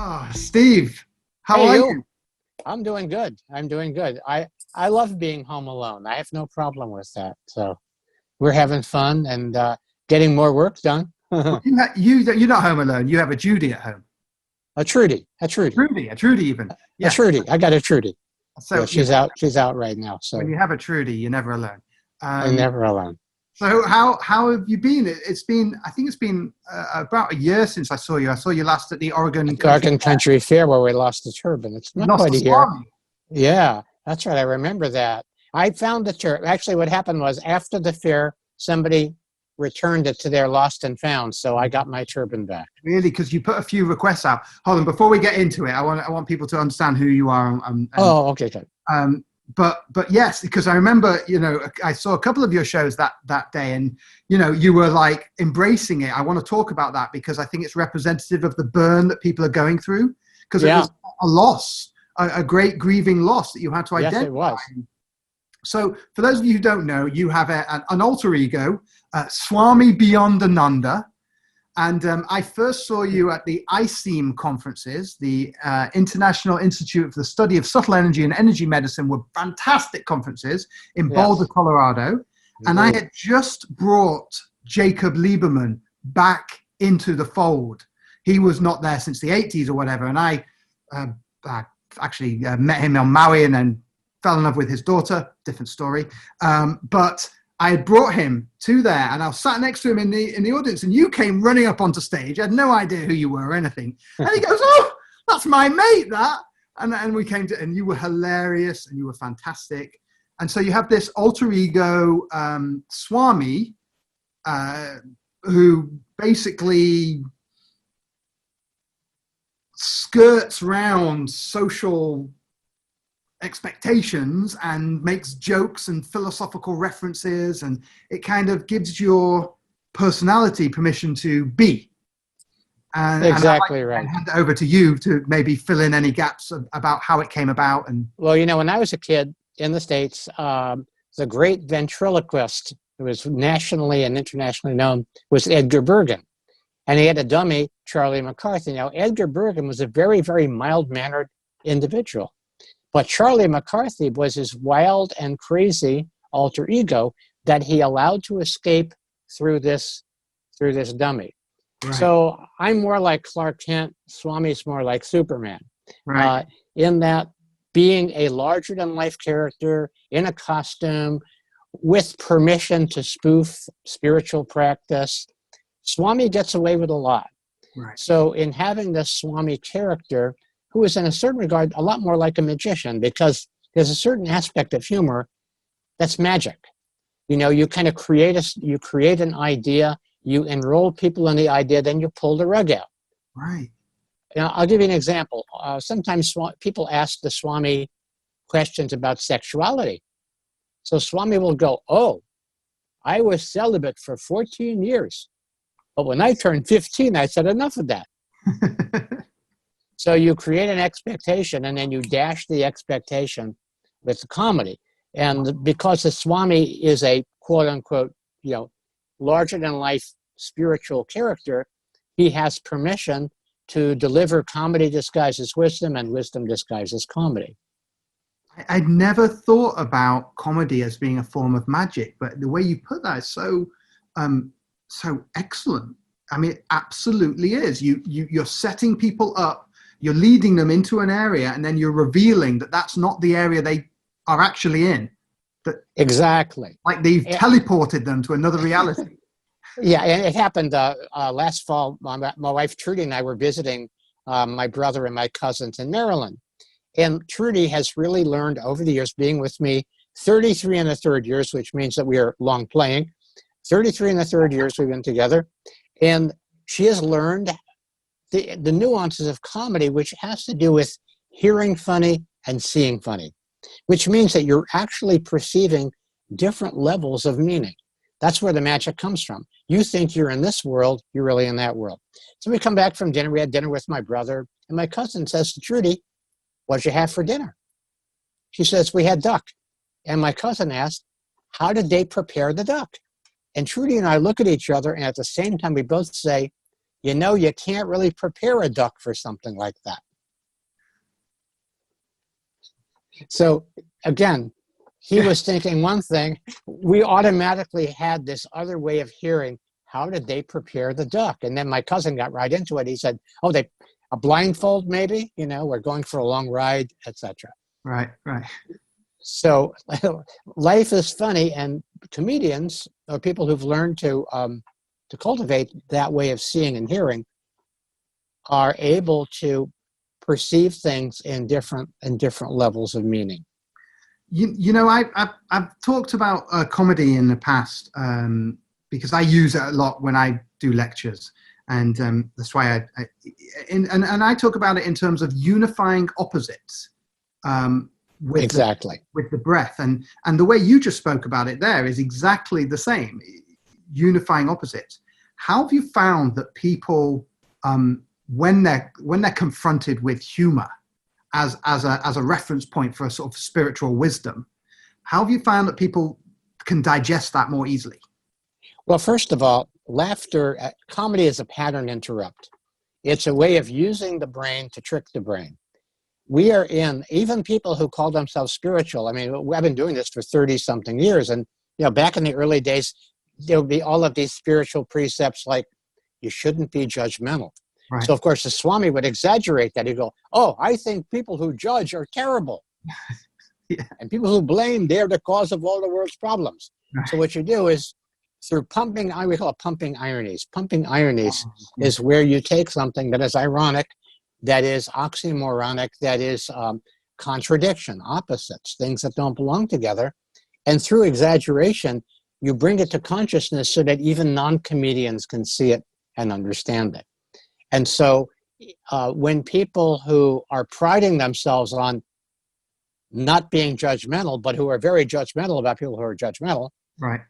Oh, Steve, how Hey, are you. you? I'm doing good. I'm doing good. I love being home alone. I have no problem with that. So we're having fun and getting more work done. Well, A you're not home alone. You have a Judy at home. Trudy, A Trudy even. a Yes. Trudy. I got a Trudy. Yeah, So, she's out. She's out right now. when So you have a Trudy, you're never alone. I'm Um, never alone. so how have you been? It's been, I think it's been about a year since I saw you. I saw you last at the Oregon At Country. Gargan Country Fair where we lost the turban. It's You not lost quite the a year. Swami. Yeah, that's right. I remember that. I found the turban. Actually, what happened was after the fair, somebody returned it to their lost and found. So I got my turban back. Really, because you put a few requests out. Hold on, before we get into it, I want people to understand who you are. Oh, okay, good. Um, but yes, because I remember, I saw a couple of your shows that day, and you were like embracing it. I want to talk about that because I think it's representative of the burn that people are going through, because it Yeah. was a loss, a great grieving loss that you had to Yes, identify. it was. So for those of you who don't know, you have an alter ego, Swami Beyondananda. And I first saw you at the ICEAM conferences, the International Institute for the Study of Subtle Energy and Energy Medicine, were fantastic conferences in Boulder, Yes. Colorado. And I Indeed. had just brought Jacob Lieberman back into the fold. He was not there since the 80s or whatever. And I actually met him on Maui and then fell in love with his daughter. Different story. But I had brought him to there, and I was sat next to him in the audience, and you came running up onto stage. I had no idea who you were or anything. And he goes, "Oh, that's my mate, that." And we came to, and you were hilarious, and you were fantastic. And so you have this alter ego, Swami, who basically skirts round social expectations and makes jokes and philosophical references, and it kind of gives your personality permission to be. And I'd like Exactly to right. hand it over to you to maybe fill in any gaps about how it came about. And Well, when I was a kid in the States, the great ventriloquist who was nationally and internationally known was Edgar Bergen. And he had a dummy, Charlie McCarthy. Now, Edgar Bergen was a very, very mild-mannered individual. But Charlie McCarthy was his wild and crazy alter ego that he allowed to escape through this dummy. right, So I'm more like Clark Kent. Swami's more like Superman. right, In that being a larger-than-life character in a costume with permission to spoof spiritual practice, Swami gets away with a lot. right. So in having this Swami character, who is in a certain regard a lot more like a magician, because there's a certain aspect of humor that's magic. You kind of create an idea, you enroll people in the idea, then you pull the rug out. Right. I'll give you an example. Sometimes people ask the Swami questions about sexuality. So Swami will go, "Oh, I was celibate for 14 years. But when I turned 15, I said enough of that." So you create an expectation, and then you dash the expectation with the comedy. And because the Swami is a quote unquote, larger than life spiritual character, he has permission to deliver comedy disguised as wisdom and wisdom disguised as comedy. I'd never thought about comedy as being a form of magic, but the way you put that is so excellent. I mean, it absolutely is. You're setting people up, you're leading them into an area, and then you're revealing that that's not the area they are actually in. That Exactly. like they've teleported them to another reality. Yeah, and it happened last fall. My wife Trudy and I were visiting my brother and my cousins in Maryland. And Trudy has really learned over the years, being with me 33 and a third years, which means that we are long playing. 33 and a third years we've been together. And she has learned the nuances of comedy, which has to do with hearing funny and seeing funny, which means that you're actually perceiving different levels of meaning. That's where the magic comes from. You think you're in this world, you're really in that world. So we come back from dinner. We had dinner with my brother, and my cousin says to Trudy, "What did you have for dinner?" She says, "We had duck." And my cousin asked, "How did they prepare the duck?" And Trudy and I look at each other, and at the same time, we both say, you know, you can't really prepare a duck for something like that. So again, he was thinking one thing. We automatically had this other way of hearing. How did they prepare the duck? And then my cousin got right into it. He said, oh, a blindfold maybe, you know, we're going for a long ride, etc. Right, right. So life is funny, and comedians or people who've learned to cultivate that way of seeing and hearing are able to perceive things in different levels of meaning. You know, I've talked about comedy in the past because I use it a lot when I do lectures, and that's why I talk about it in terms of unifying opposites. With exactly. With the breath, and the way you just spoke about it there is exactly the same, unifying opposites. How have you found that people, when they're confronted with humor as a reference point for a sort of spiritual wisdom, how have you found that people can digest that more easily? Well, first of all, laughter, comedy is a pattern interrupt. It's a way of using the brain to trick the brain. We are even people who call themselves spiritual. I mean, I've been doing this for 30-something years. And, you know, back in the early days, there would be all of these spiritual precepts like, you shouldn't be judgmental. Right. So, of course, the Swami would exaggerate that. He'd go, oh, I think people who judge are terrible. Yeah. And people who blame, they're the cause of all the world's problems. Right. So what you do is, through pumping, we call it pumping ironies. Pumping ironies is where you take something that is ironic, that is oxymoronic, that is contradiction, opposites, things that don't belong together. And through exaggeration, you bring it to consciousness so that even non-comedians can see it and understand it. And so when people who are priding themselves on not being judgmental, but who are very judgmental about people who are judgmental, right,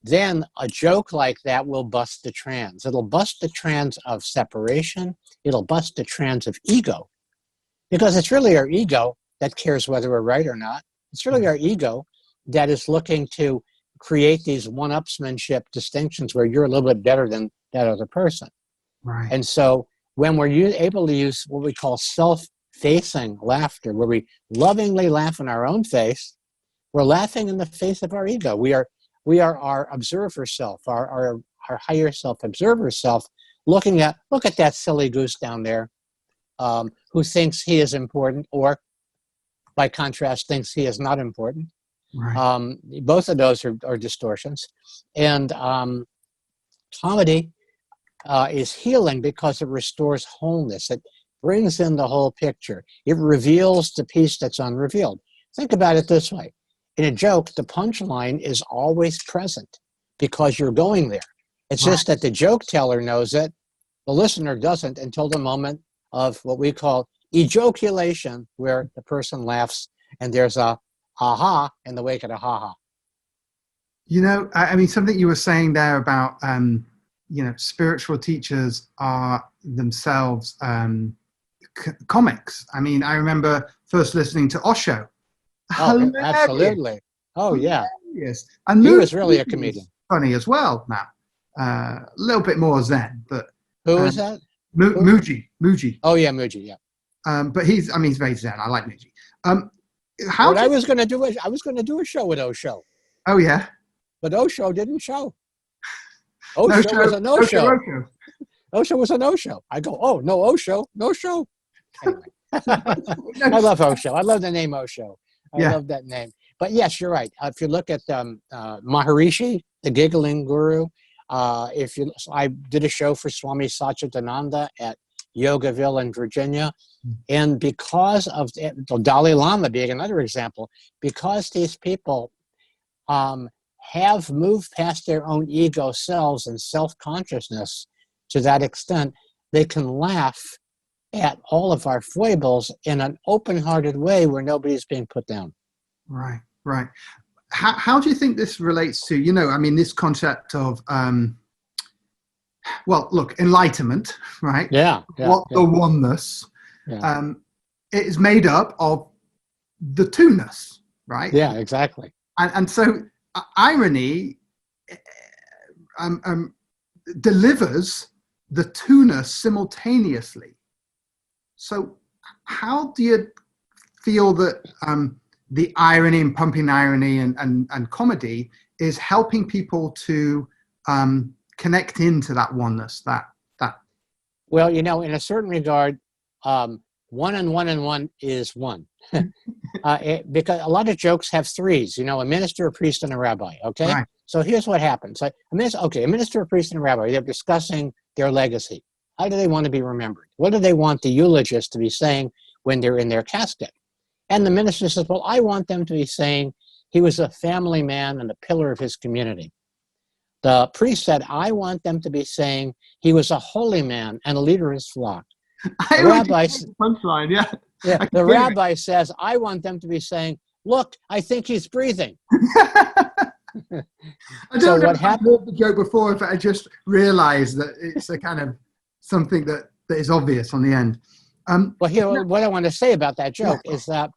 then a joke like that will bust the trans. It'll bust the trans of separation. It'll bust the trans of ego. Because it's really our ego that cares whether we're right or not. It's really our ego that is looking to create these one-upsmanship distinctions where you're a little bit better than that other person. Right. And so when we're able to use what we call self-facing laughter, where we lovingly laugh in our own face, we're laughing in the face of our ego. We are our observer self, our higher self, observer self, look at that silly goose down there who thinks he is important, or by contrast, thinks he is not important. Right. Both of those are distortions. And comedy is healing because it restores wholeness. It brings in the whole picture. It reveals the piece that's unrevealed. Think about it this way. In a joke, the punchline is always present because you're going there. It's just that the joke teller knows it, the listener doesn't until the moment of what we call ejoculation, where the person laughs and there's a aha in the wake of a ha-ha. You know, I mean, something you were saying there about, you know, spiritual teachers are themselves comics. I mean, I remember first listening to Osho. Oh, hilarious. Absolutely. Oh, yeah. Yes. And he was really a comedian. Funny as well now. A little bit more Zen, but who is that? Muji. Oh yeah, Muji. Yeah. But he's very Zen. I like Muji. I was going to do a show with Osho. Oh yeah. But Osho didn't show. Osho was a no-show. Osho was a no-show. I go, oh, no Osho, no show. Anyway. I love Osho. I love the name Osho. I love that name. But yes, you're right. If you look at Maharishi, the giggling guru, I did a show for Swami Beyondananda at Yogaville in Virginia. And because of Dalai Lama being another example, because these people have moved past their own ego selves and self-consciousness to that extent, they can laugh at all of our foibles in an open-hearted way where nobody's being put down. Right, right. How do you think this relates to, you know, I mean, this concept of, well, look, enlightenment, right? Yeah. The oneness. Yeah. It is made up of the two-ness, right? Yeah, exactly. And so irony delivers the tuna simultaneously. So how do you feel that the irony and pumping irony and comedy is helping people to connect into that oneness, that? Well, you know, in a certain regard, 1 and 1 and 1 is 1. Because a lot of jokes have threes, you know, a minister, a priest, and a rabbi, okay? Right. So here's what happens. Like, a minister, a priest, and a rabbi, they're discussing their legacy. How do they want to be remembered? What do they want the eulogist to be saying when they're in their casket? And the minister says, well, I want them to be saying he was a family man and a pillar of his community. The priest said, I want them to be saying he was a holy man and a leader of his flock. The rabbi, punchline, yeah. Yeah, the rabbi says, I want them to be saying, look, I think he's breathing. I don't know if I've heard the joke before, if I just realized that it's a kind of something that is obvious on the end. Well, here, what I want to say about that joke is that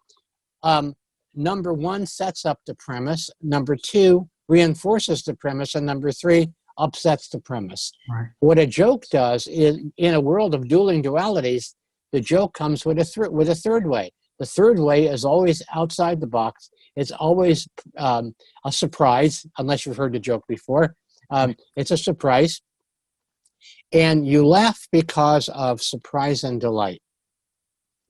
number 1 sets up the premise, number 2 reinforces the premise, and number 3 upsets the premise. Right. What a joke does is, in a world of dueling dualities, the joke comes with a third way. The third way is always outside the box. It's always a surprise, unless you've heard the joke before. It's a surprise. And you laugh because of surprise and delight.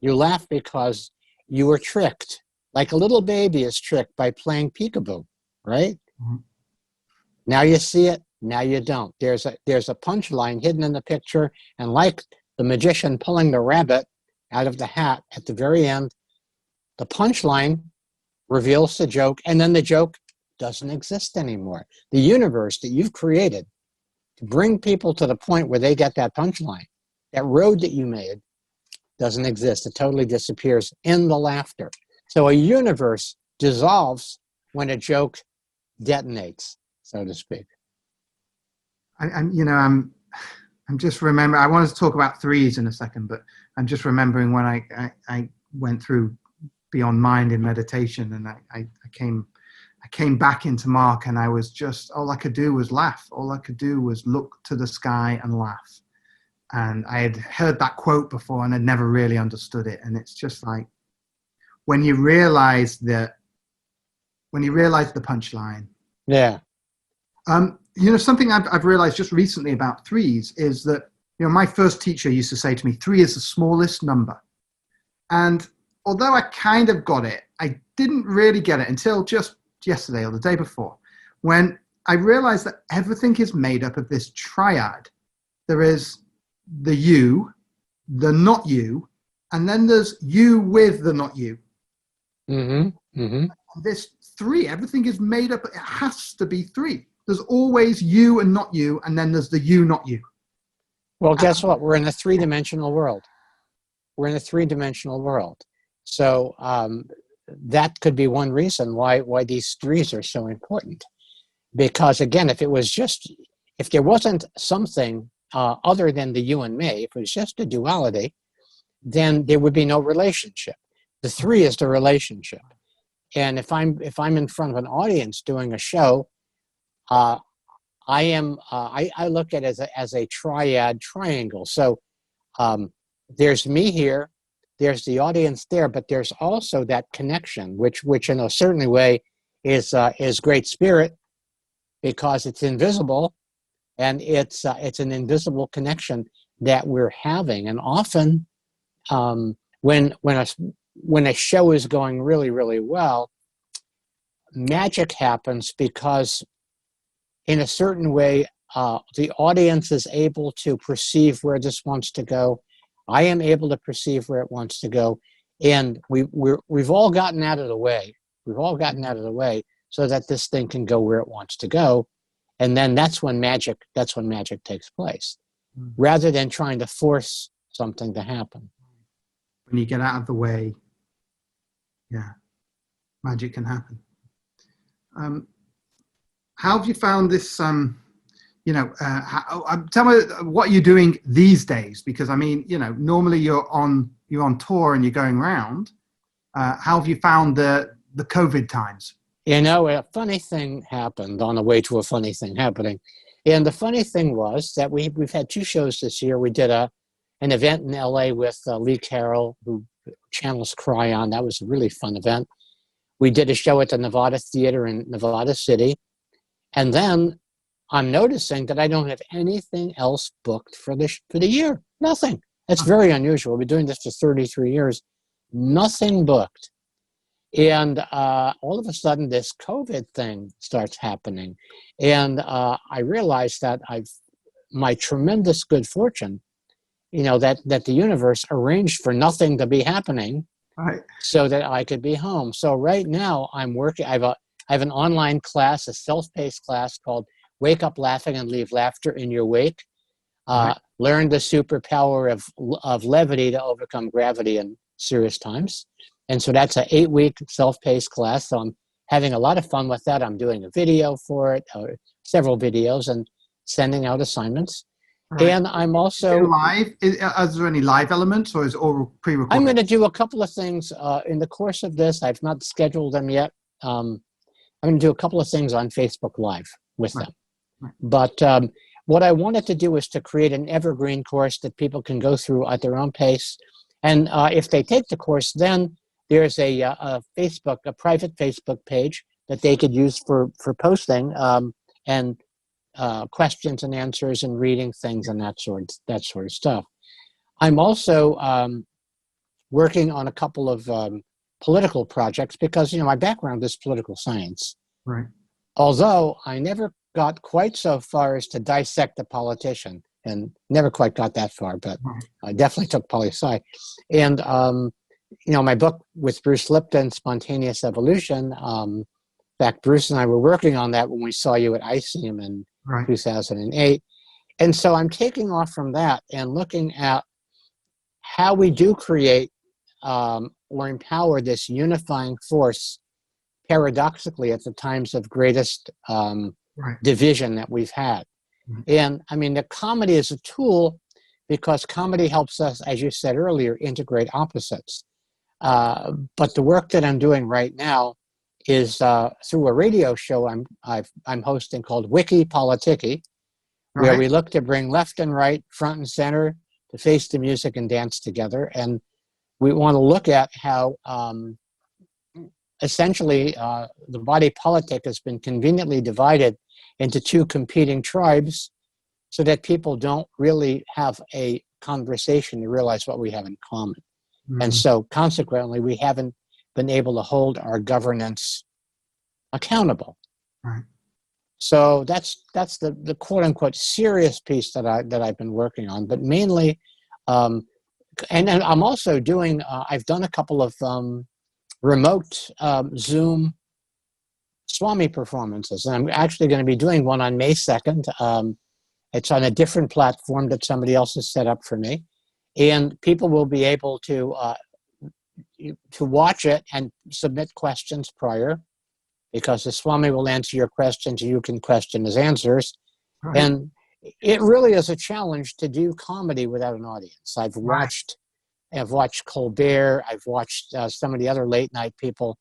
You laugh because you were tricked, like a little baby is tricked by playing peekaboo, right? Mm-hmm. Now you see it, now you don't. There's a punchline hidden in the picture, and like the magician pulling the rabbit out of the hat at the very end, the punchline reveals the joke, and then the joke doesn't exist anymore. The universe that you've created to bring people to the point where they get that punchline, that road that you made, doesn't exist. It totally disappears in the laughter. So a universe dissolves when a joke detonates, so to speak. I'm just remembering, I wanted to talk about threes in a second, but I'm just remembering when I went through Beyond Mind in meditation, and I came back into Mark, and I was just, all I could do was laugh. All I could do was look to the sky and laugh. And I had heard that quote before and had never really understood it. And it's just like, when you realize the punchline. Yeah. Something I've realized just recently about threes is that, my first teacher used to say to me, 3 is the smallest number. And although I kind of got it, I didn't really get it until just yesterday or the day before, when I realized that everything is made up of this triad. There is the you, the not you, and then there's you with the not you. Mm-hmm. Mm-hmm. This 3, everything is made up. It has to be 3. There's always you and not you, and then there's the you, not you. Well, guess what? We're in a 3-dimensional world. We're in a 3-dimensional world. So that could be one reason why these 3s are so important. Because again, if there wasn't something other than the you and me, if it was just a duality, then there would be no relationship. The 3 is the relationship. And if I'm in front of an audience doing a show, I look at it as a triad triangle. So there's me here, there's the audience there, but there's also that connection, which in a certain way is Great Spirit, because it's invisible, and it's an invisible connection that we're having. And often, when a show is going really, really well, magic happens because, in a certain way, the audience is able to perceive where this wants to go. I am able to perceive where it wants to go, and we've all gotten out of the way. We've all gotten out of the way so that this thing can go where it wants to go, and then that's when magic takes place, rather than trying to force something to happen. When you get out of the way, yeah, magic can happen. How have you found this? Tell me, what you're doing these days, because normally you're on tour and you're going around. How have you found the COVID times? A funny thing happened on the way to a funny thing happening. And the funny thing was that we've had 2 shows this year. We did an event in LA with Lee Carroll, who channels Cryon. That was a really fun event. We did a show at the Nevada Theater in Nevada City. And then I'm noticing that I don't have anything else booked for the year. Nothing. That's very unusual. We've been doing this for 33 years. Nothing booked. And all of a sudden, this COVID thing starts happening. And I realized that my tremendous good fortune, that the universe arranged for nothing to be happening, right, so that I could be home. So right now I'm working. I have an online class, a self-paced class called Wake Up Laughing and Leave Laughter in Your Wake. right. Learn the superpower of levity to overcome gravity in serious times. And so that's an 8-week self-paced class. So I'm having a lot of fun with that. I'm doing a video for it, or several videos, and sending out assignments. Right. And I'm also live. Is there any live elements, or is it all pre-recorded? I'm going to do a couple of things in the course of this. I've not scheduled them yet. I'm going to do a couple of things on Facebook Live with them. Right. But what I wanted to do is to create an evergreen course that people can go through at their own pace. And if they take the course, then there's a private Facebook page that they could use for posting and questions and answers and reading things and that sort of stuff. I'm also working on a couple of political projects because, my background is political science. Right. Although I never got quite so far as to dissect a politician, and never quite got that far, but I definitely took poli-sci. And, my book with Bruce Lipton, Spontaneous Evolution, in fact, Bruce and I were working on that when we saw you at ICEM in 2008. And so I'm taking off from that and looking at how we do create or empower this unifying force, paradoxically, at the times of greatest division that we've had. Mm-hmm. And I mean, the comedy is a tool because comedy helps us, as you said earlier, integrate opposites. But the work that I'm doing right now is through a radio show I'm hosting called Wiki Politic, where we look to bring left and right, front and center, to face the music and dance together. And we want to look at how essentially the body politic has been conveniently divided into 2 competing tribes so that people don't really have a conversation to realize what we have in common. Mm-hmm. And so consequently, we haven't been able to hold our governance accountable. Right. So that's the quote unquote serious piece that I've been working on, but mainly, and I'm also doing, I've done a couple of remote Zoom Swami performances, and I'm actually going to be doing one on May 2nd. It's on a different platform that somebody else has set up for me, and people will be able to watch it and submit questions prior, because the Swami will answer your questions, you can question his answers. Right. And it really is a challenge to do comedy without an audience. I've watched Colbert, I've watched some of the other late night people,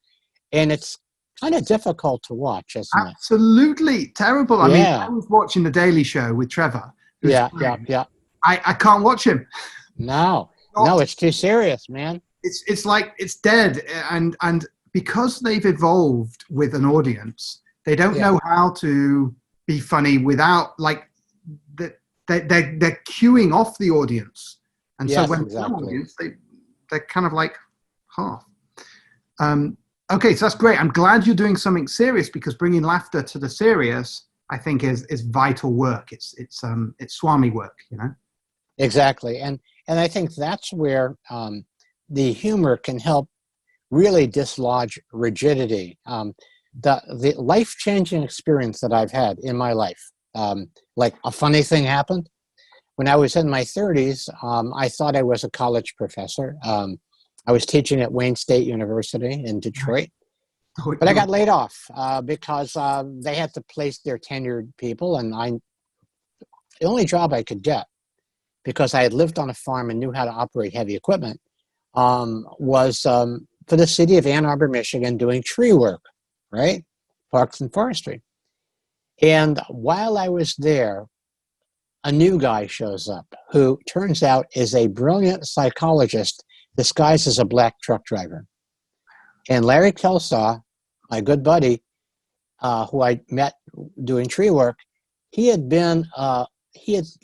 and it's kind of difficult to watch, isn't it? Absolutely terrible. I mean, I was watching The Daily Show with Trevor. Yeah. I can't watch him. No, it's too serious, man. It's like it's dead, and because they've evolved with an audience, they don't know how to be funny without, like, they're queuing off the audience, and so when there's no audience, they're kind of like half. Okay, so that's great. I'm glad you're doing something serious, because bringing laughter to the serious, I think, is vital work. It's Swami work, Exactly, and I think that's where the humor can help really dislodge rigidity. The life-changing experience that I've had in my life, like a funny thing happened. When I was in my 30s, I thought I was a college professor. I was teaching at Wayne State University in Detroit, but I got laid off because they had to place their tenured people, and the only job I could get, because I had lived on a farm and knew how to operate heavy equipment, was for the city of Ann Arbor, Michigan, doing tree work, right? Parks and forestry. And while I was there, a new guy shows up who turns out is a brilliant psychologist disguised as a black truck driver. And Larry Kelsaw, my good buddy, who I met doing tree work, he had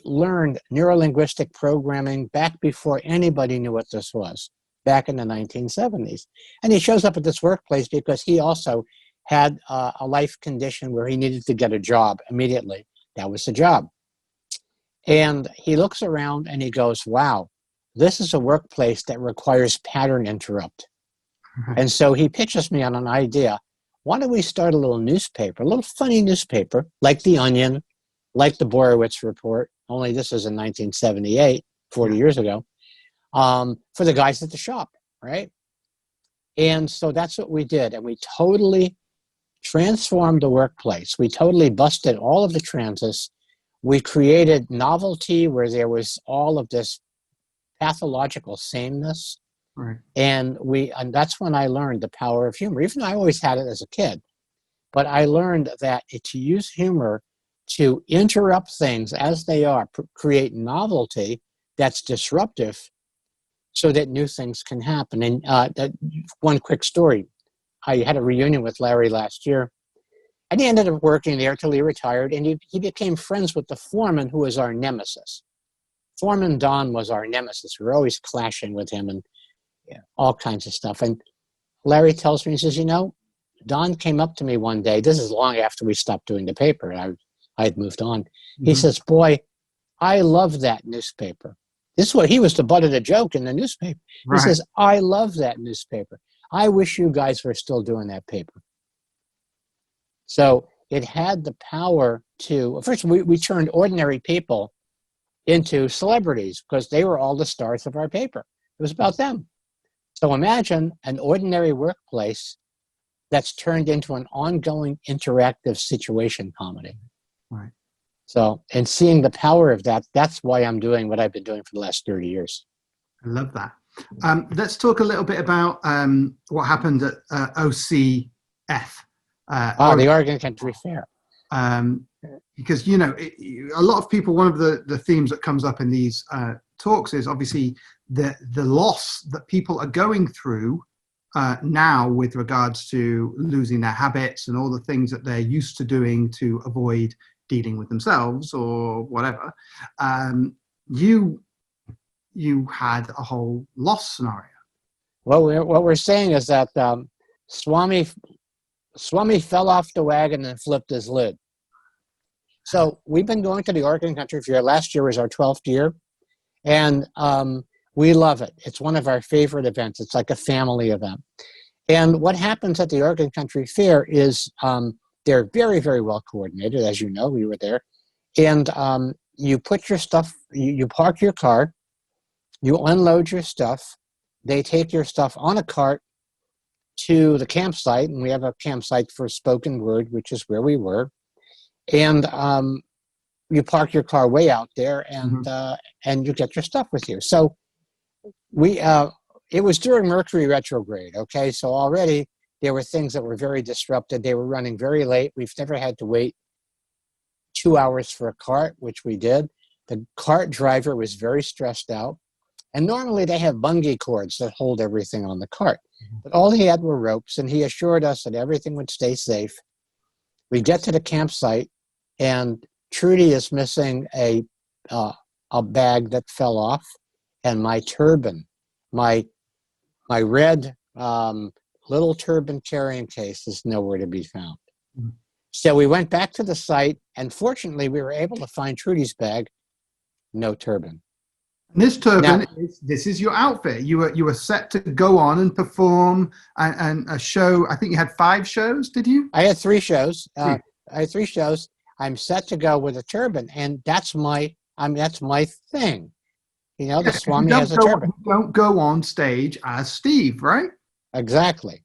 learned neurolinguistic programming back before anybody knew what this was, back in the 1970s. And he shows up at this workplace because he also had a life condition where he needed to get a job immediately. That was the job. And he looks around and he goes, wow, this is a workplace that requires pattern interrupt. And so he pitches me on an idea. Why don't we start a little newspaper, a little funny newspaper, like The Onion, like the Borowitz Report, only this is in 1978, 40 years ago, for the guys at the shop, right? And so that's what we did. And we totally transformed the workplace. We totally busted all of the transits. We created novelty where there was all of this pathological sameness. Right. And that's when I learned the power of humor, even though I always had it as a kid. But I learned that to use humor to interrupt things as they are, create novelty that's disruptive so that new things can happen. And one quick story. I had a reunion with Larry last year, and he ended up working there till he retired, and he became friends with the foreman who was our nemesis. Foreman Don was our nemesis. We were always clashing with him and all kinds of stuff. And Larry tells me, he says, Don came up to me one day. This is long after we stopped doing the paper. I had moved on. Mm-hmm. He says, boy, I love that newspaper. This is what he was the butt of the joke in the newspaper. Right. He says, I love that newspaper. I wish you guys were still doing that paper. So it had the power to, first we turned ordinary people into celebrities because they were all the stars of our paper. It was about them. So imagine an ordinary workplace that's turned into an ongoing interactive situation comedy. Right. So, and seeing the power of that, that's why I'm doing what I've been doing for the last 30 years. I love that. Let's talk a little bit about what happened at OCF. The Oregon Country Fair. Because, a lot of people, one of the themes that comes up in these talks is obviously the loss that people are going through now with regards to losing their habits and all the things that they're used to doing to avoid dealing with themselves or whatever. You had a whole loss scenario. Well, what we're saying is that Swami fell off the wagon and flipped his lid. So we've been going to the Oregon Country Fair. Last year was our 12th year, and we love it. It's one of our favorite events. It's like a family event. And what happens at the Oregon Country Fair is they're very, very well coordinated. As you know, we were there. And you put your stuff, you park your car, you unload your stuff. They take your stuff on a cart to the campsite, and we have a campsite for spoken word, which is where we were. And you park your car way out there, and and you get your stuff with you. So it was during Mercury retrograde, okay? So already there were things that were very disrupted. They were running very late. We've never had to wait 2 hours for a cart, which we did. The cart driver was very stressed out. And normally they have bungee cords that hold everything on the cart. But all he had were ropes, and he assured us that everything would stay safe. We get to the campsite, and Trudy is missing a bag that fell off, and my turban, my red little turban carrying case is nowhere to be found. Mm-hmm. So we went back to the site, and fortunately we were able to find Trudy's bag, no turban. And this turban, this is your outfit. You were set to go on and perform and a show. I think you had 5 shows, did you? I had 3 shows. I'm set to go with a turban, and that's my thing. The Swami has a turban. You don't go on stage as Steve, right? Exactly.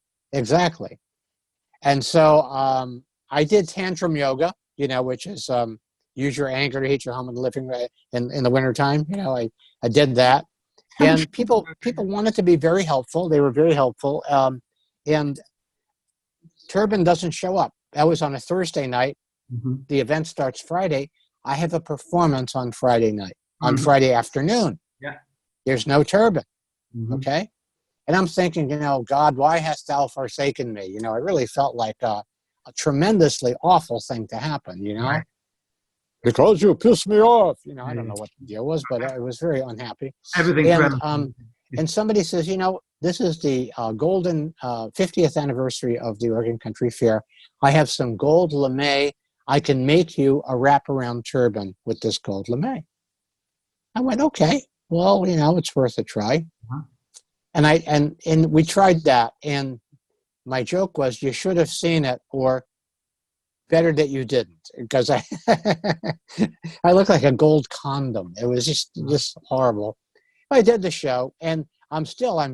And so I did tantrum yoga, which is use your anger to heat your home in the living room in the wintertime. I did that. And people wanted to be very helpful. They were very helpful. And turban doesn't show up. That was on a Thursday night. Mm-hmm. The event starts Friday. I have a performance on Friday night, on Mm-hmm. Friday afternoon. Yeah. There's no turban. Mm-hmm. Okay. And I'm thinking, God, why hast thou forsaken me? It really felt like a tremendously awful thing to happen, Right. Because you pissed me off. I don't know what the deal was, but I was very unhappy. Everything's And relative. and somebody says, this is the golden 50th anniversary of the Oregon Country Fair. I have some gold lame. I can make you a wraparound turban with this gold lame. I went, okay, well, it's worth a try. Uh-huh. And we tried that. And my joke was, you should have seen it, or better that you didn't, because I I look like a gold condom. It was just horrible. I did the show, and I'm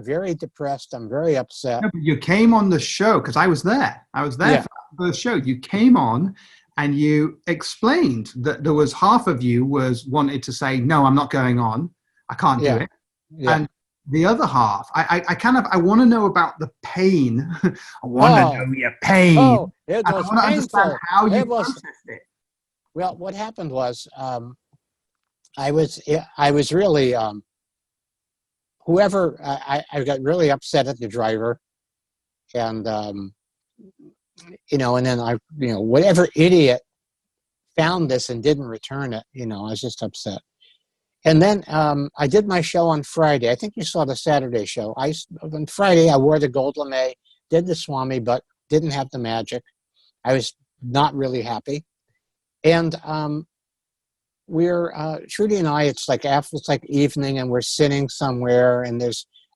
very depressed. I'm very upset. No, but you came on the show because I was there. I was there for the show. You came on and you explained that there was half of you wanted to say, no, I'm not going on. I can't do it. Yeah. And the other half, I want to know about the pain. I want to know your pain. Oh, it was I want to understand how you processed it. Well, what happened was, I was really, whoever, I got really upset at the driver, and, and then whatever idiot found this and didn't return it, I was just upset. And then I did my show on Friday. I think you saw the Saturday show. On Friday, I wore the gold lame, did the Swami, but didn't have the magic. I was not really happy. And Trudy and I, it's like evening, and we're sitting somewhere, and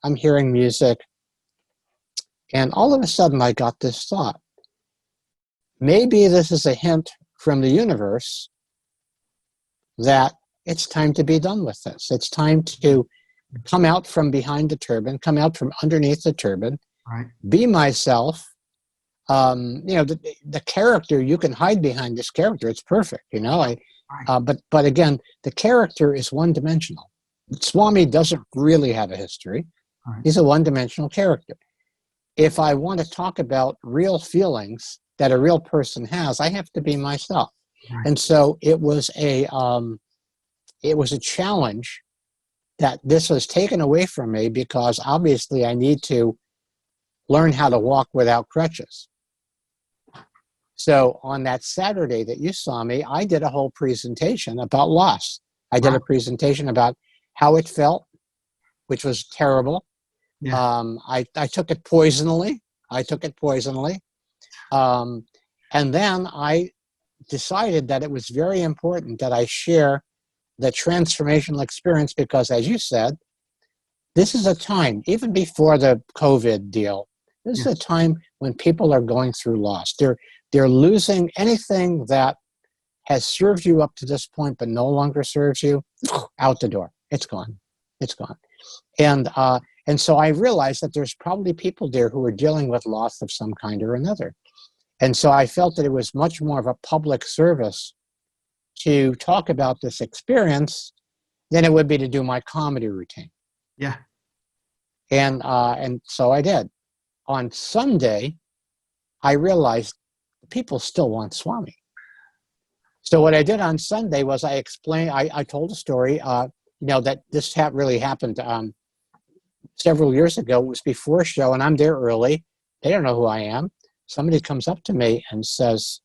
I'm hearing music. And all of a sudden, I got this thought. Maybe this is a hint from the universe that it's time to be done with this. It's time to come out from behind the turban, come out from underneath the turban, right. Be myself. The character, you can hide behind this character. It's perfect, Right. But again, the character is one-dimensional. Swami doesn't really have a history. Right. He's a one-dimensional character. If I want to talk about real feelings that a real person has, I have to be myself. Right. And so it was a challenge that this was taken away from me, because obviously I need to learn how to walk without crutches. So on that Saturday that you saw me, I did a whole presentation about loss. I did a presentation about how it felt, which was terrible. Yeah. I took it poisonally. And then I decided that it was very important that I share the transformational experience, because, as you said, this is a time, even before the COVID deal, this is a time when people are going through loss. They're losing anything that has served you up to this point but no longer serves you, out the door. It's gone. And so I realized that there's probably people there who are dealing with loss of some kind or another. And so I felt that it was much more of a public service to talk about this experience than it would be to do my comedy routine. Yeah. And so I did. On Sunday, I realized people still want Swami. So what I did on Sunday was I explained, I told a story, that this really happened several years ago. It was before a show, and I'm there early. They don't know who I am. Somebody comes up to me and says,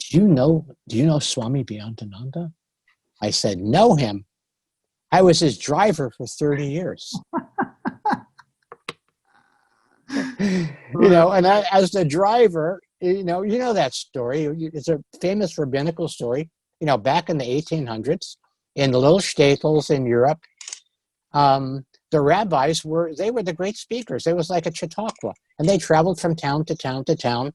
do you know Swami Beyondananda? I said, know him. I was his driver for 30 years. And as the driver, you know that story. It's a famous rabbinical story. Back in the 1800s, in the little shtetls in Europe, the rabbis were the great speakers. It was like a chautauqua, and they traveled from town to town to town,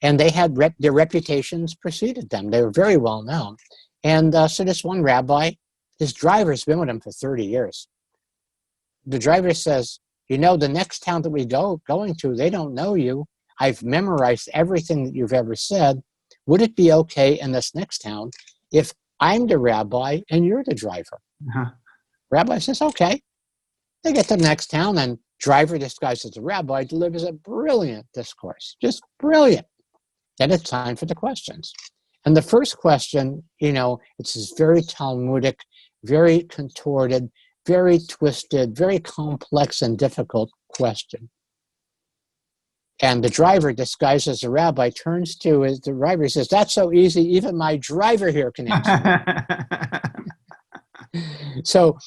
and they had their reputations preceded them. They were very well known. And so this one rabbi, his driver's been with him for 30 years. The driver says, the next town that we going to, they don't know you. I've memorized everything that you've ever said. Would it be okay in this next town if I'm the rabbi and you're the driver? Uh-huh. Rabbi says, okay. They get to the next town, and driver disguised as a rabbi delivers a brilliant discourse, just brilliant. Then it's time for the questions. And the first question, it's this very Talmudic, very contorted, very twisted, very complex and difficult question. And the driver, disguised as a rabbi, turns to the driver. He says, "That's so easy. Even my driver here can answer." So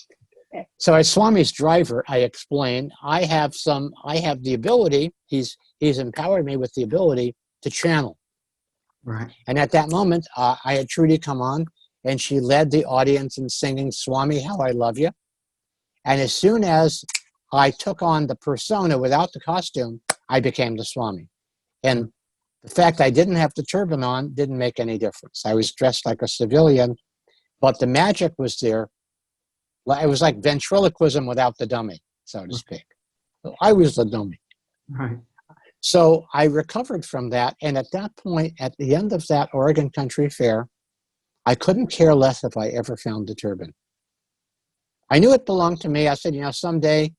as Swami's driver, I explained, I have the ability. He's empowered me with the ability to channel. Right. And at that moment, I had Trudy come on, and she led the audience in singing "Swami, How I Love You." And as soon as I took on the persona without the costume, I became the Swami. And the fact I didn't have the turban on didn't make any difference. I was dressed like a civilian, but the magic was there. It was like ventriloquism without the dummy, so to speak. I was the dummy. Right. So I recovered from that. And at that point, at the end of that Oregon Country Fair, I couldn't care less if I ever found the turban. I knew it belonged to me. I said, someday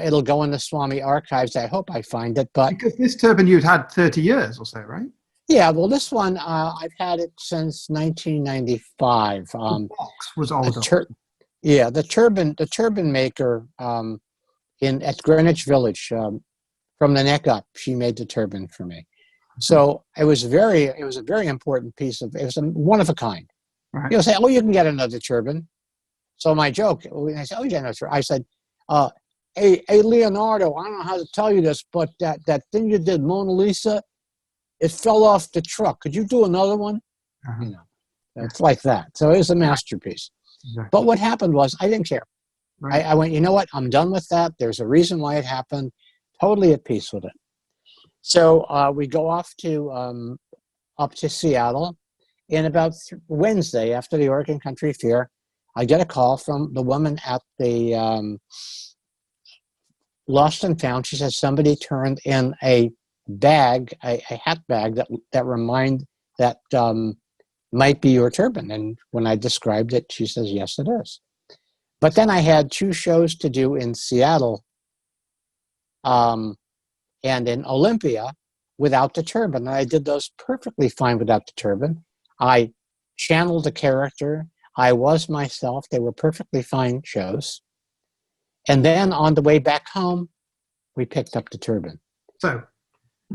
it'll go in the Swami archives. I hope I find it. But because this turban you'd had 30 years or so, right? Yeah, well, this one, I've had it since 1995. The box was older. The turban maker at Greenwich Village, from the neck up, she made the turban for me. So it was a very important piece it was one of a kind. Right. You'll say, "Oh, you can get another turban." So my joke, when I said, "Oh, you get another turban," I said, hey, Leonardo, I don't know how to tell you this, but that thing you did, Mona Lisa, it fell off the truck. Could you do another one? Uh-huh. It's like that. So it was a masterpiece. Exactly. But what happened was I didn't care. Right. I went, you know what? I'm done with that. There's a reason why it happened. Totally at peace with it. So we go off to up to Seattle. And about Wednesday, after the Oregon Country Fair, I get a call from the woman at the Lost and Found. She says somebody turned in a bag, a hat bag that might be your turban. And when I described it, she says, yes, it is. But then I had 2 shows to do in Seattle and in Olympia without the turban. And I did those perfectly fine without the turban. I channeled the character. I was myself. They were perfectly fine shows. And then on the way back home, we picked up the turban. So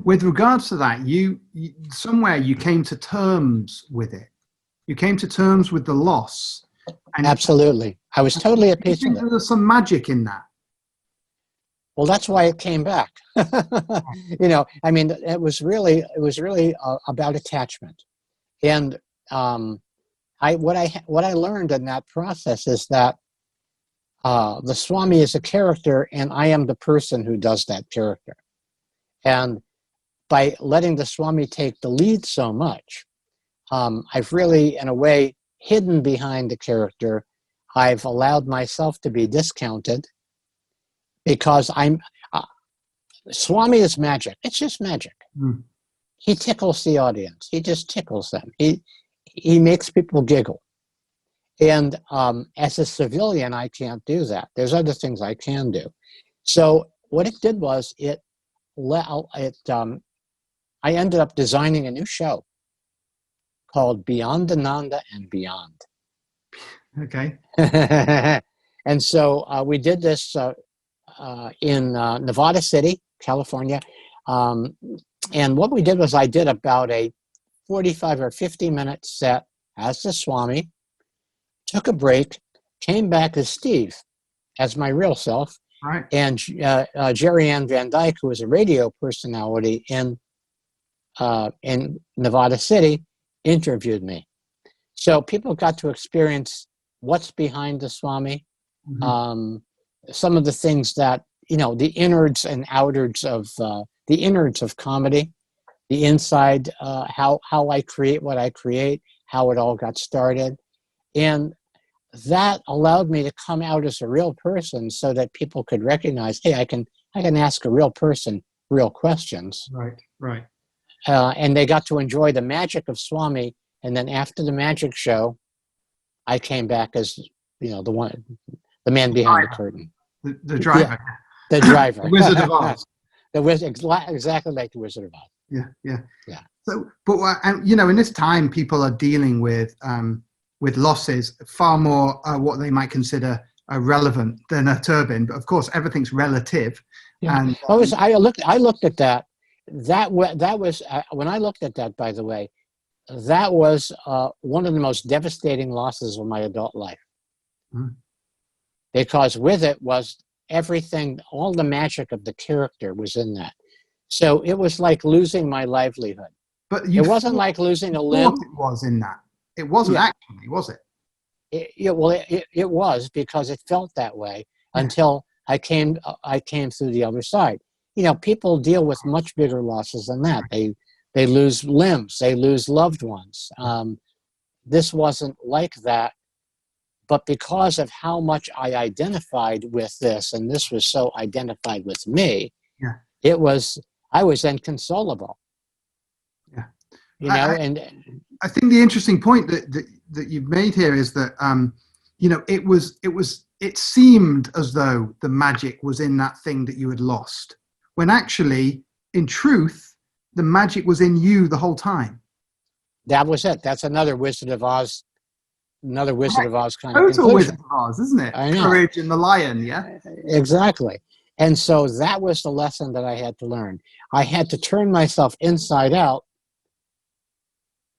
with regards to that, you somewhere you came to terms with it. You came to terms with the loss. And absolutely. I was totally at peace with it. There's some magic in that. Well, that's why it came back. It was really about attachment. And what I learned in that process is that the Swami is a character, and I am the person who does that character. And by letting the Swami take the lead so much, I've really, in a way, hidden behind the character. I've allowed myself to be discounted because Swami is magic. It's just magic. Mm. He tickles the audience. He just tickles them. He makes people giggle. And as a civilian, I can't do that. There's other things I can do. So what it did was I ended up designing a new show called Beyondananda and Beyond. Okay. And so we did this in Nevada City, California. And what we did was I did about a 45 or 50-minute set as the Swami, took a break, came back as Steve, as my real self. Right. And Jerry Ann Van Dyke, who was a radio personality in Nevada City, interviewed me. So people got to experience what's behind the Swami, mm-hmm. Some of the things that, the innards and outards of the innards of comedy, the inside, how I create what I create, how it all got started. And that allowed me to come out as a real person so that people could recognize, hey, I can ask a real person real questions. Right. And they got to enjoy the magic of Swami. And then after the magic show, I came back as, the man behind the curtain. The driver. Yeah, the driver. The Wizard of Oz. Exactly like the Wizard of Oz. Yeah. Yeah. So, but in this time, people are dealing with losses far more what they might consider relevant than a turbine. But of course, everything's relative. Yeah. And I looked at that. That was when I looked at that. By the way, that was one of the most devastating losses of my adult life, because with it was everything. All the magic of the character was in that. So it was like losing my livelihood. But it wasn't like losing a limb. It was in that. It wasn't actually, was it? It was, because it felt that way until I came through the other side. People deal with much bigger losses than that. They lose limbs, they lose loved ones. This wasn't like that, but because of how much I identified with this, and this was so identified with me, I was inconsolable. Yeah. I think the interesting point that you've made here is that it seemed as though the magic was in that thing that you had lost, when actually, in truth, the magic was in you the whole time. That was it. That's another Wizard of Oz, kind of conclusion. Total Wizard of Oz, isn't it? I know. Courage and the lion, yeah? Exactly. And so that was the lesson that I had to learn. I had to turn myself inside out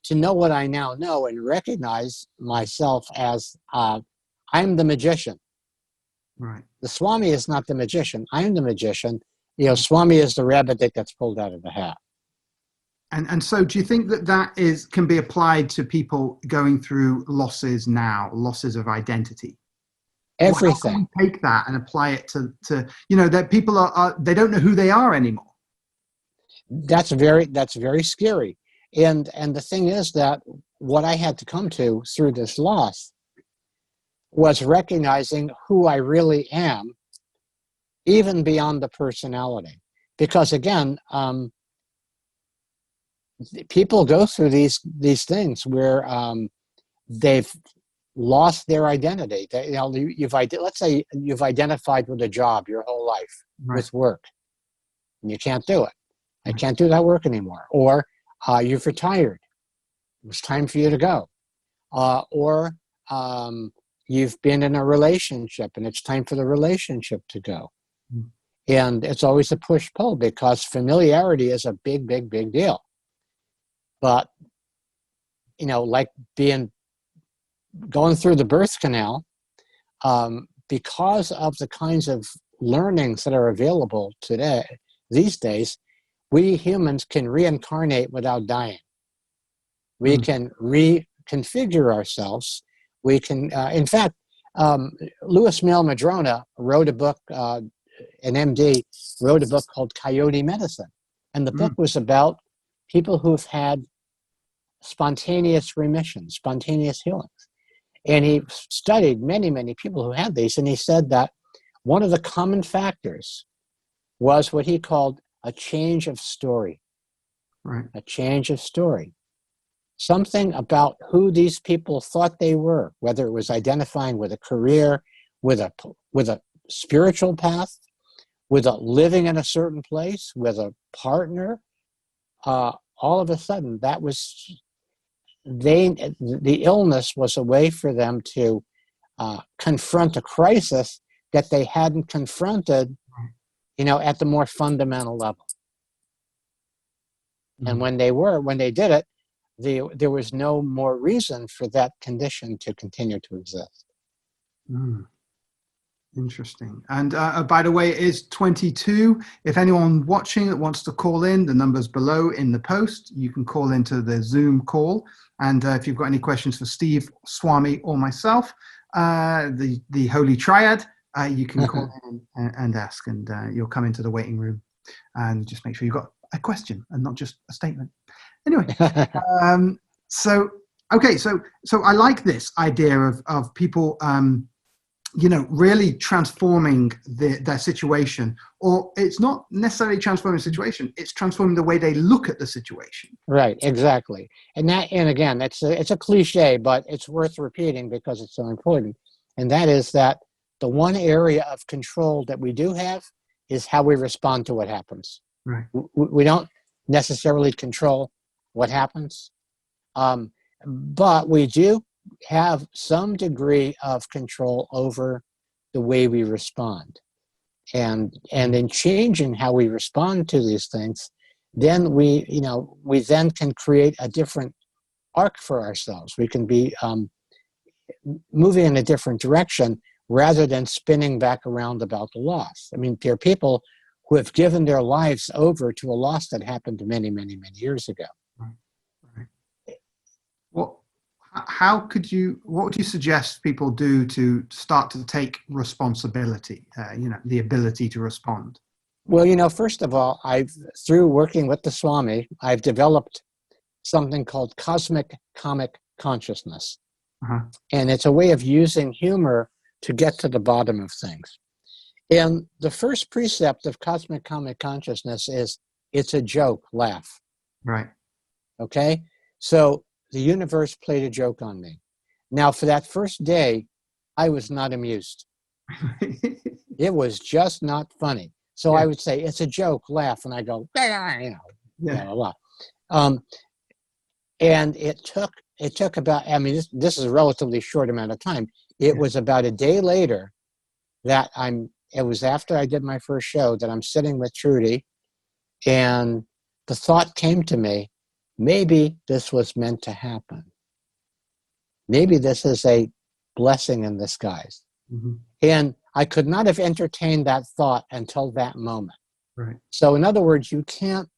to know what I now know and recognize myself as I'm the magician. Right. The Swami is not the magician. I'm the magician. Swami is the rabbit that gets pulled out of the hat. And so do you think that can be applied to people going through losses now, losses of identity? Everything. How can we take that and apply it to that people are they don't know who they are anymore? That's very scary. And the thing is that what I had to come to through this loss was recognizing who I really am, even beyond the personality. Because again, people go through these things where they've lost their identity. Let's say you've identified with a job your whole life, with work, and you can't do it. I can't do that work anymore. Or you've retired. It's time for you to go. Or you've been in a relationship and it's time for the relationship to go. And it's always a push-pull, because familiarity is a big, big, big deal. But, like going through the birth canal, because of the kinds of learnings that are available these days, we humans can reincarnate without dying. We can reconfigure ourselves. We can, in fact, Louis Mail Madrona wrote a book, an MD, wrote a book called Coyote Medicine. And the book was about people who've had spontaneous remissions, spontaneous healings. And he studied many, many people who had these. And he said that one of the common factors was what he called a change of story. Right. A change of story. Something about who these people thought they were, whether it was identifying with a career, with a spiritual path, with a living in a certain place, with a partner. All of a sudden, that was the illness was a way for them to confront a crisis that they hadn't confronted, at the more fundamental level. And when they did it, there was no more reason for that condition to continue to exist. Interesting. And by the way, it is 22. If anyone watching that wants to call in, the number's below in the post. You can call into the Zoom call. And if you've got any questions for Steve, Swami, or myself, the Holy Triad, you can call in and ask, and you'll come into the waiting room. And just make sure you've got a question and not just a statement. Anyway, so I like this idea of people, really transforming their situation, or it's not necessarily transforming the situation, it's transforming the way they look at the situation. Right, exactly. And again, it's a cliche, but it's worth repeating because it's so important. And that is that the one area of control that we do have is how we respond to what happens. Right. We don't necessarily control what happens. But we do have some degree of control over the way we respond. And in changing how we respond to these things, then we then can create a different arc for ourselves. We can be moving in a different direction rather than spinning back around about the loss. I mean, there are people who have given their lives over to a loss that happened many, many, many years ago. Right. What would you suggest people do to start to take responsibility, the ability to respond? Well, first of all, through working with the Swami, I've developed something called cosmic comic consciousness. Uh-huh. And it's a way of using humor to get to the bottom of things. And the first precept of cosmic comic consciousness is, it's a joke, laugh. Right. Okay? So the universe played a joke on me. Now, for that first day, I was not amused. It was just not funny. So Yeah. I would say, it's a joke, laugh. And I go, Yeah. blah, blah, blah. And it took about, this is a relatively short amount of time. It was about a day later that it was after I did my first show that I'm sitting with Trudy, and the thought came to me, maybe this was meant to happen. Maybe this is a blessing in disguise. Mm-hmm. And I could not have entertained that thought until that moment. Right. So in other words, you can't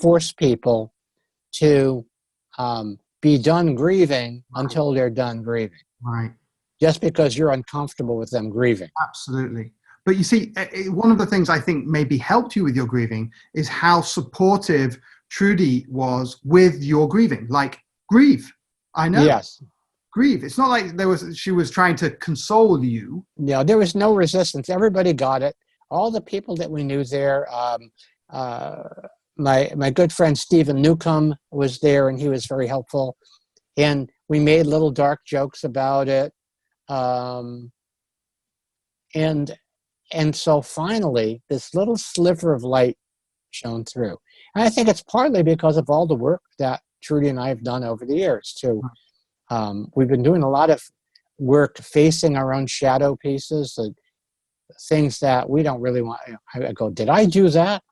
force people to be done grieving until they're done grieving. Right. Just because you're uncomfortable with them grieving. Absolutely. But you see, one of the things I think maybe helped you with your grieving is how supportive Trudy was with your grieving. Like, grieve. I know. Yes. Grieve. It's not like she was trying to console you. No, there was no resistance. Everybody got it. All the people that we knew there, my good friend Stephen Newcomb was there, and he was very helpful. And we made little dark jokes about it. And so finally, this little sliver of light shone through. And I think it's partly because of all the work that Trudy and I have done over the years too. We've been doing a lot of work facing our own shadow pieces, and things that we don't really want. I go, did I do that?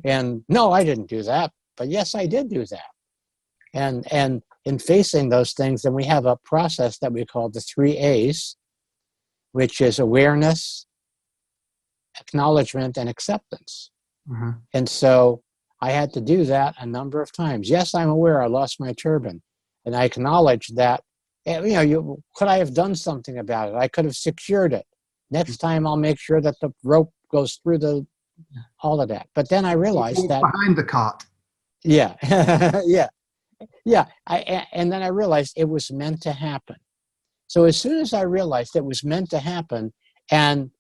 And no, I didn't do that. But yes, I did do that. And in facing those things, then we have a process that we call the 3 A's, which is awareness, acknowledgement, and acceptance. Mm-hmm. And so I had to do that a number of times. Yes, I'm aware I lost my turban, and I acknowledge that. Could I have done something about it? I could have secured it. Next time, I'll make sure that the rope goes through all of that. But then I realized that behind the cart. Yeah, yeah. And then I realized it was meant to happen. So as soon as I realized it was meant to happen, and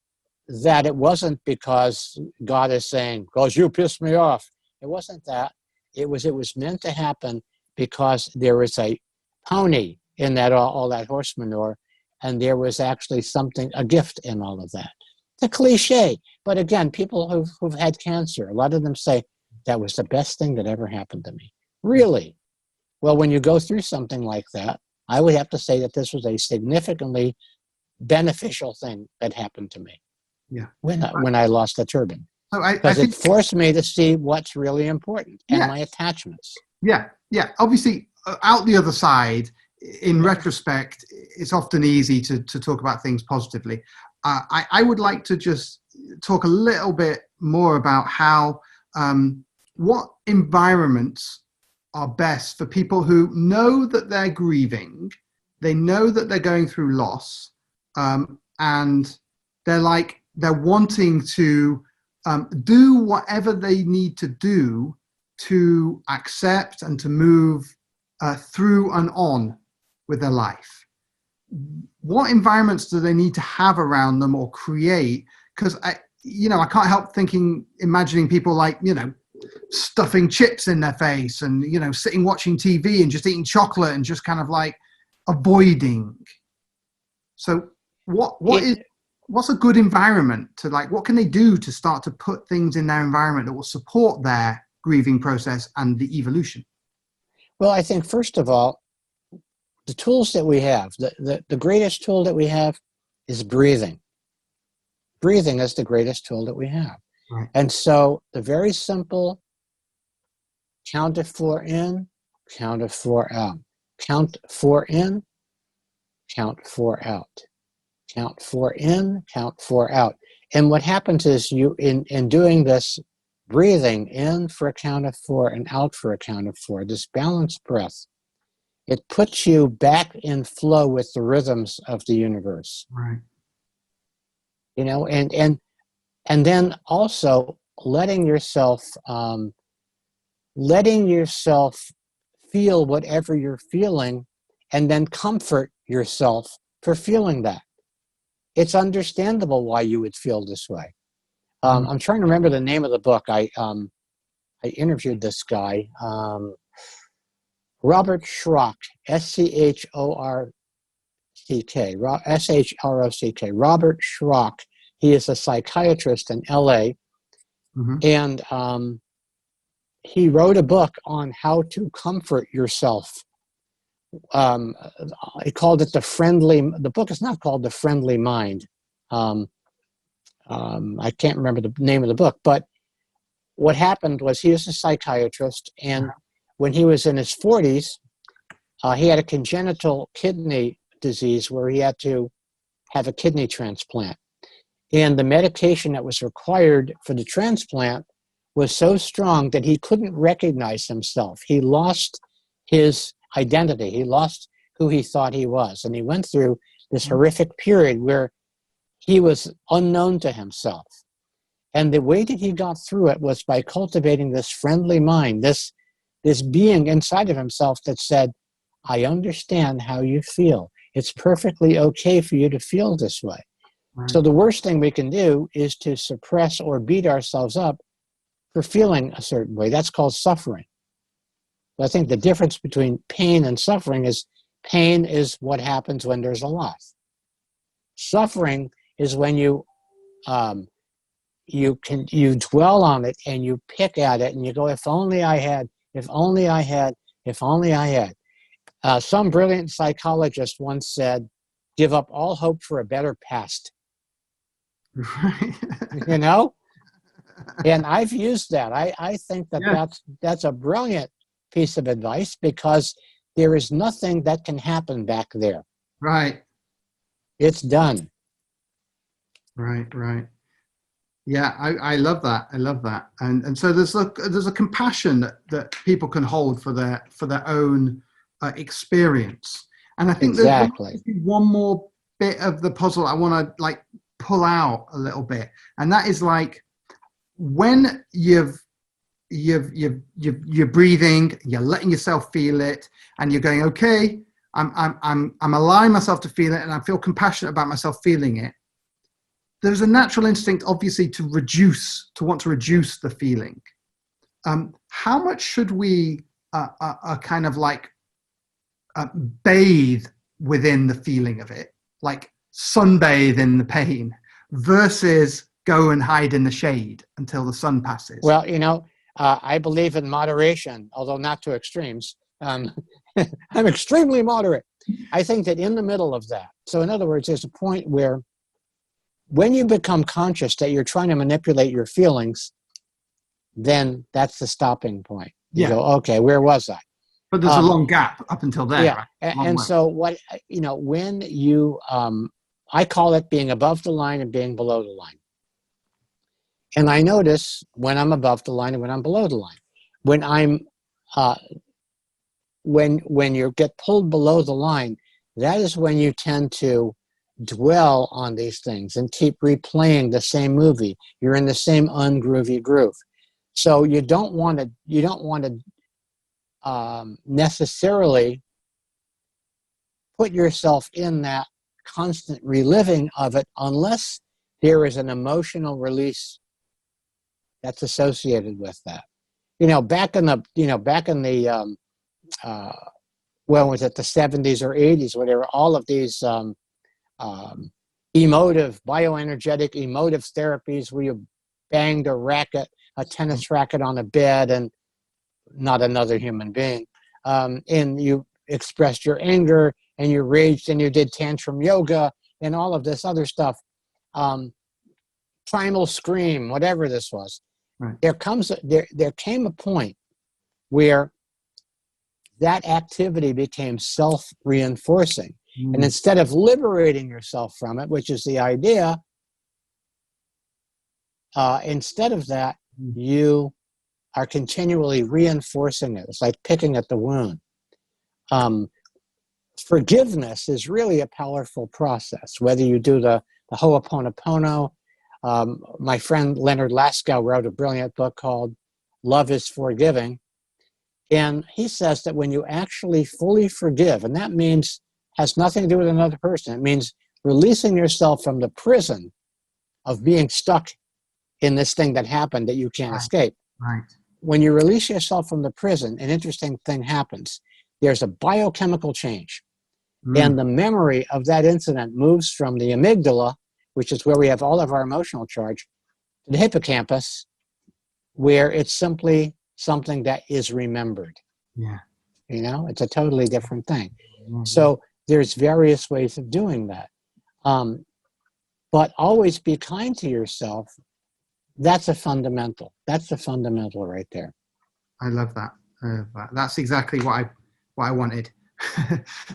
that it wasn't because God is saying, because you pissed me off. It wasn't that. It was meant to happen because there was a pony in that all that horse manure, and there was actually a gift in all of that. It's a cliche, but again, people who've had cancer, a lot of them say, that was the best thing that ever happened to me. Really? Well, when you go through something like that, I would have to say that this was a significantly beneficial thing that happened to me. Yeah. When I lost the turban. So because it forced me to see what's really important and my attachments. Yeah. Obviously, out the other side, in retrospect, it's often easy to talk about things positively. I would like to just talk a little bit more about how what environments are best for people who know that they're grieving, they know that they're going through loss, and they're wanting to do whatever they need to do to accept and to move through and on with their life. What environments do they need to have around them or create? Because I can't help imagining people stuffing chips in their face and sitting watching TV and just eating chocolate and just kind of like avoiding. So what's a good environment to what can they do to start to put things in their environment that will support their grieving process and the evolution? Well, I think, first of all, the tools that we have, the greatest tool that we have is breathing. Breathing is the greatest tool that we have. Right. And so the very simple count of 4 in, count of 4 out. Count 4 in, count 4 out. Count 4 in, count 4 out. And what happens is you, in doing this breathing in for a count of 4 and out for a count of 4, this balanced breath, it puts you back in flow with the rhythms of the universe. Right. You know, and then also letting yourself feel whatever you're feeling, and then comfort yourself for feeling that. It's understandable why you would feel this way. I'm trying to remember the name of the book. I interviewed this guy, Robert Schrock, Schrock, Schrock, Robert Schrock. He is a psychiatrist in LA, and he wrote a book on how to comfort yourself. He called it the book is not called The Friendly Mind. I can't remember the name of the book, but what happened was he was a psychiatrist, and when he was in his 40s, he had a congenital kidney disease where he had to have a kidney transplant. And the medication that was required for the transplant was so strong that he couldn't recognize himself. He lost his identity. He lost who he thought he was. And he went through this horrific period where he was unknown to himself. And the way that he got through it was by cultivating this friendly mind, this being inside of himself that said, I understand how you feel. It's perfectly okay for you to feel this way. Right. So the worst thing we can do is to suppress or beat ourselves up for feeling a certain way. That's called suffering. I think the difference between pain and suffering is pain is what happens when there's a loss. Suffering is when you dwell on it and you pick at it and you go, if only I had, if only I had, if only I had. Some brilliant psychologist once said, give up all hope for a better past. Right. You know? And I've used that. I think that's a brilliant piece of advice, because there is nothing that can happen back there. Right. It's done. Right. Yeah, I love that. I love that. And so there's a compassion that people can hold for their own experience. And I think exactly. There's one more bit of the puzzle I want to pull out a little bit, and that is when you're breathing, you're letting yourself feel it, and you're going, okay, I'm allowing myself to feel it, and I feel compassionate about myself feeling it. There's a natural instinct, obviously, to want to reduce the feeling. How much should we bathe within the feeling of it, like sunbathe in the pain, versus go and hide in the shade until the sun passes? Well, I believe in moderation, although not to extremes. I'm extremely moderate. I think that in the middle of that, so in other words, there's a point where when you become conscious that you're trying to manipulate your feelings, then that's the stopping point. You go, okay, where was I? But there's a long gap up until there. Yeah, right? And so when you, I call it being above the line and being below the line. And I notice when I'm above the line and when I'm below the line. When I'm, when you get pulled below the line, that is when you tend to dwell on these things and keep replaying the same movie. You're in the same ungroovy groove. So you don't want to necessarily put yourself in that constant reliving of it unless there is an emotional release that's associated with that. Back in the when was it, the 70s or 80s, where there were all of these bioenergetic emotive therapies where you banged a racket a tennis racket on a bed and not another human being. And you expressed your anger and you raged and you did tantrum yoga and all of this other stuff. Primal scream, whatever this was. Right. There came a point where that activity became self-reinforcing. And instead of liberating yourself from it, which is the idea, instead of that, you are continually reinforcing it. It's like picking at the wound. Forgiveness is really a powerful process, whether you do the Ho'oponopono. My friend Leonard Laskow wrote a brilliant book called Love is Forgiving. And he says that when you actually fully forgive, and that has nothing to do with another person. It means releasing yourself from the prison of being stuck in this thing that happened that you can't escape. Right. When you release yourself from the prison, an interesting thing happens. There's a biochemical change. And the memory of that incident moves from the amygdala, which is where we have all of our emotional charge, to the hippocampus, where it's simply something that is remembered. Yeah. You know, it's a totally different thing. So there's various ways of doing that. But always be kind to yourself. That's a fundamental. That's the fundamental right there. I love that. That's exactly what I wanted.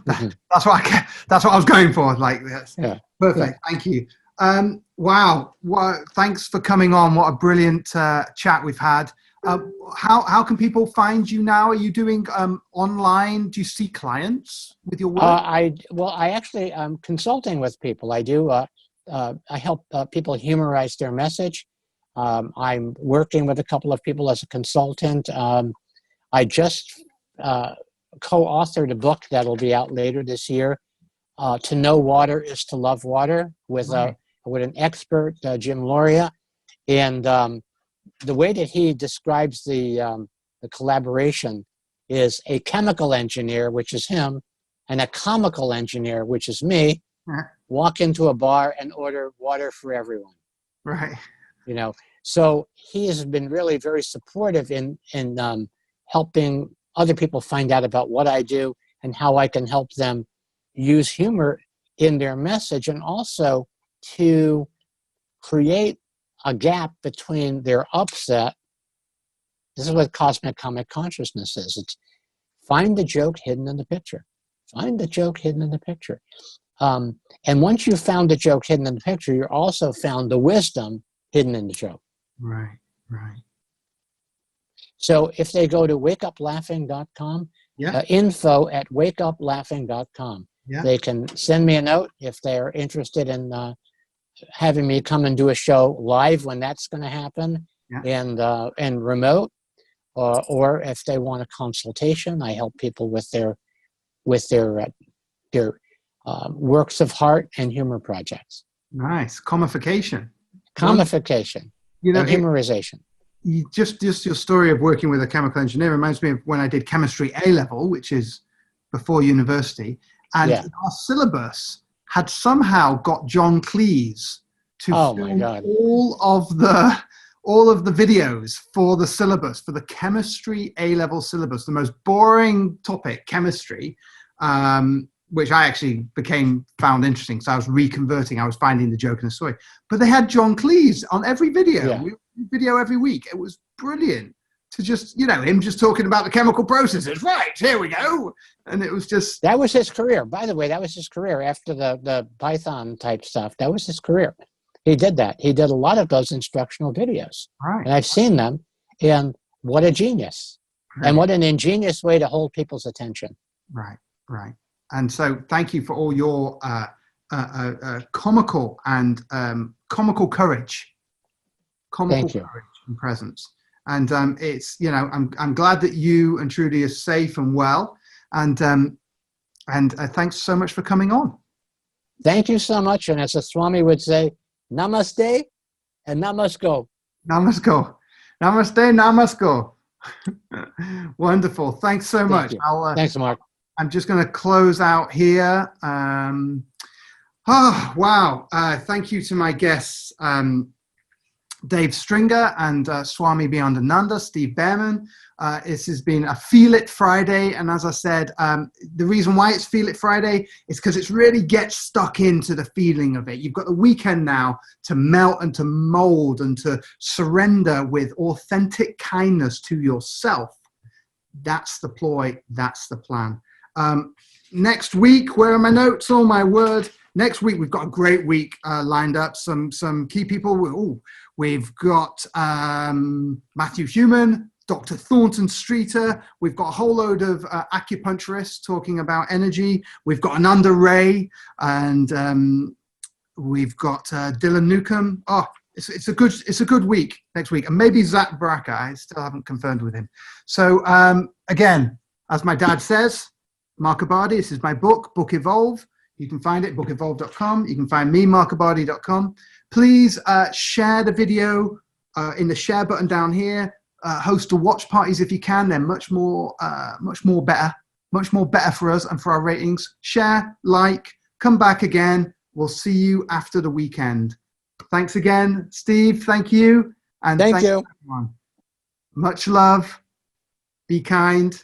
That's what I was going for. Like, that's perfect. Yeah. Thank you. Wow. Well, thanks for coming on. What a brilliant chat we've had. How can people find you now? Are you doing online? Do you see clients with your work? I actually am consulting with people. I do. I help people humorize their message. I'm working with a couple of people as a consultant. I just co-authored a book that'll be out later this year. To Know Water is to Love Water with an expert, Jim Loria. And the way that he describes the collaboration is a chemical engineer, which is him, and a comical engineer, which is me, walk into a bar and order water for everyone. Right. You know, so he has been really very supportive in helping other people find out about what I do and how I can help them use humor in their message, and also to create a gap between their upset. This is what cosmic comic consciousness is. It's find the joke hidden in the picture. Find the joke hidden in the picture. And once you've found the joke hidden in the picture, you're also found the wisdom hidden in the joke. Right. So if they go to wakeuplaughing.com, info@wakeuplaughing.com, they can send me a note if they're interested in having me come and do a show live when that's going to happen, and remote, or if they want a consultation. I help people with their works of art and humor projects. Nice. Comification. You know, and humorization. Just your story of working with a chemical engineer reminds me of when I did chemistry A-level, which is before university, and our syllabus had somehow got John Cleese to film all of the videos for the syllabus, for the chemistry A-level syllabus, the most boring topic, chemistry, which I actually found interesting. So I was reconverting. I was finding the joke in the story. But they had John Cleese on every video. Video every week. It was brilliant to just, him just talking about the chemical processes. Right, here we go. And it was just... That was his career. By the way, that was his career after the Python type stuff. That was his career. He did that. He did a lot of those instructional videos. Right. And I've seen them. And what a genius. Right. And what an ingenious way to hold people's attention. Right. And so thank you for all your comical and comical courage. Comical courage and presence. And it's, I'm glad that you and Trudy are safe and well. And thanks so much for coming on. Thank you so much. And as a Swami would say, namaste and namasko. Namaste, namasko. Wonderful. Thanks so much. Thanks, Mark. I'm just going to close out here. Wow. Thank you to my guests. Dave Stringer and Swami Beyondananda, Steve Bhaerman. This has been a Feel It Friday, and as I said, the reason why it's Feel It Friday is because it's really get stuck into the feeling of it. You've got the weekend now to melt and to mold and to surrender with authentic kindness to yourself. That's the ploy, that's the plan. Next week, where are my notes? Oh my word. Next week, we've got a great week lined up. Some key people. Ooh, we've got Matthew Human, Dr. Thornton Streeter. We've got a whole load of acupuncturists talking about energy. We've got Ananda Ray, and we've got Dylan Newcomb. Oh, it's a good week next week, and maybe Zach Baraka. I still haven't confirmed with him. So again, as my dad says, Mark Abadi. This is my book, Book Evolve. You can find it at bookevolve.com. You can find me, markabadi.com. Please share the video in the share button down here. Host the watch parties if you can. They're much more better for us and for our ratings. Share, like, come back again. We'll see you after the weekend. Thanks again, Steve. Thank you. And thank you, everyone. Much love. Be kind.